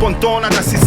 pontona, da si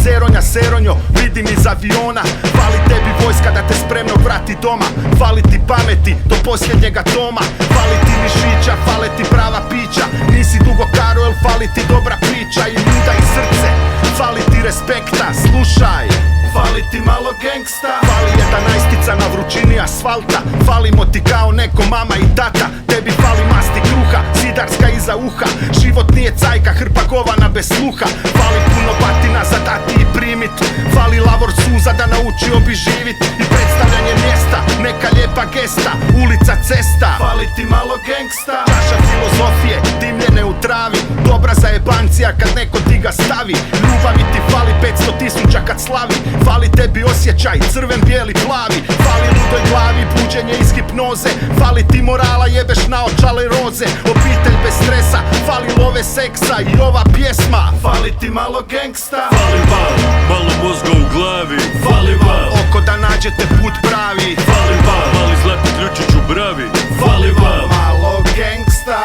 seronjo, vidim iz aviona. Fali tebi vojska da te spremno vrati doma, fali ti pameti do posljednjega toma, fali ti mišića, fale ti prava pića, nisi dugo karo, jel fali ti dobra priča i ljuda i srce, fali ti respekta, slušaj. Fali ti malo gengsta, fali jedan najstica na vrućini asfalta, falimo ti kao neko mama i tata, tebi fali masti kruha, zidarska iza uha, život nije cajka, hrpa govana bez sluha, fali puno batina za dati i primit, fali lavor suza da naučio bi živit i predstavljanje mjesta, neka lijepa gesta, ulica, cesta. Fali ti malo gengsta, čaša filozofije, dimljene u travi, dobra zajebancija kad neko ti ga stavi, ljubavi ti fali 500.000 kad slavi, fali tebi osjećaj, crven, bijeli, plavi, fali ludoj glavi, buđenje iz hipnoze, fali ti morala, jebeš naočale roze, obitelj bez stresa, fali love, seksa i ova pjesma. Fali ti malo gengsta, fali vam, malo mozga u glavi, fali vam, oko da nađete put pravi, fali vam, mali zlatni ključić u bravi, fali vam, malo gengsta,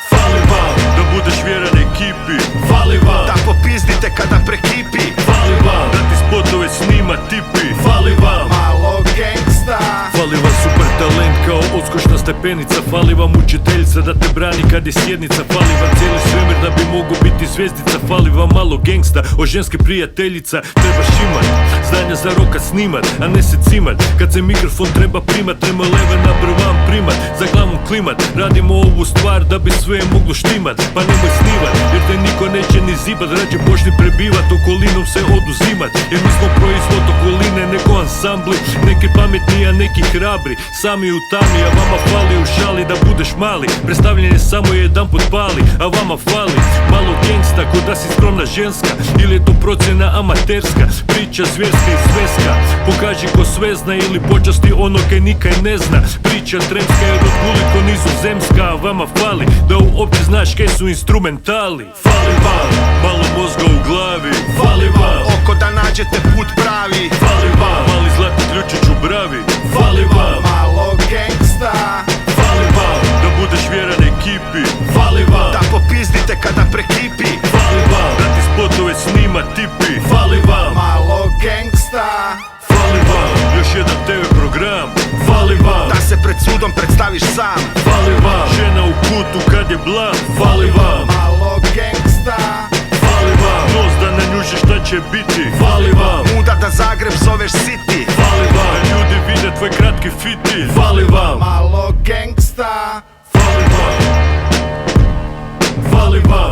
fali vam, da budeš vjeran ekipi, fali vam, da popizdite kada prekipi, fali vam, da ti spotove snima Tipi, fali vam, malo gengsta, fali vam super talent kao odskočna stepenica, fali vam učiteljica da te brani kad je sjednica, fali vam cijeli svemir da bi mogo biti zvjezdica, fali vam malo gengsta, o ženske prijateljica, trebaš imat znanja za roka snimat, a ne se cimat, kad se mikrofon treba primat, treba leve na brvam primat, za glavom klimat, radimo ovu stvar da bi sve moglo štimat, pa nemoj snivat, jer te niko neće ni zibat, rađe počni prebivat, okolinom se oduzimat, jer mi smo proizvod okoline, nego ansambli, neki pametni, a neki hrabri, sami u tami, a vama fali u šali da budeš mali, predstavljanje samo jedan put pali, a vama fali malo gengsta, ko da si skromna ženska, ili je to procjena amaterska, priča zvjerska i sveska, pokaži ko sve zna ili počasti ono kaj nikaj ne zna, priča tremska jer od guliko nizozemska, a vama fali da uopće znaš kaj su instrumentali. Fali vam, malo mozga u glavi, fali vam, oko da nađete put pravi, fali vam, mali zlatni ključić u bravi, fali vam, malo gengsta, fali vam, da budeš vjeran ekipi, fali vam, da popizdite kada prekipi, fali vam, da ti spotove snima Tipi, fali vam, malo gengsta, fali vam, još jedan TV program, fali vam, da se pred sudom predstaviš sam, fali vam, žena u kutu kad je blam, fali vam, malo gengsta, fali vam, nos da ne njužiš šta će biti, fali vam, muda da Zagreb zoveš City, fali vam, da ljudi vide tvoj kratki fiti, fali vam, malo gengsta, fali vam, fali vam.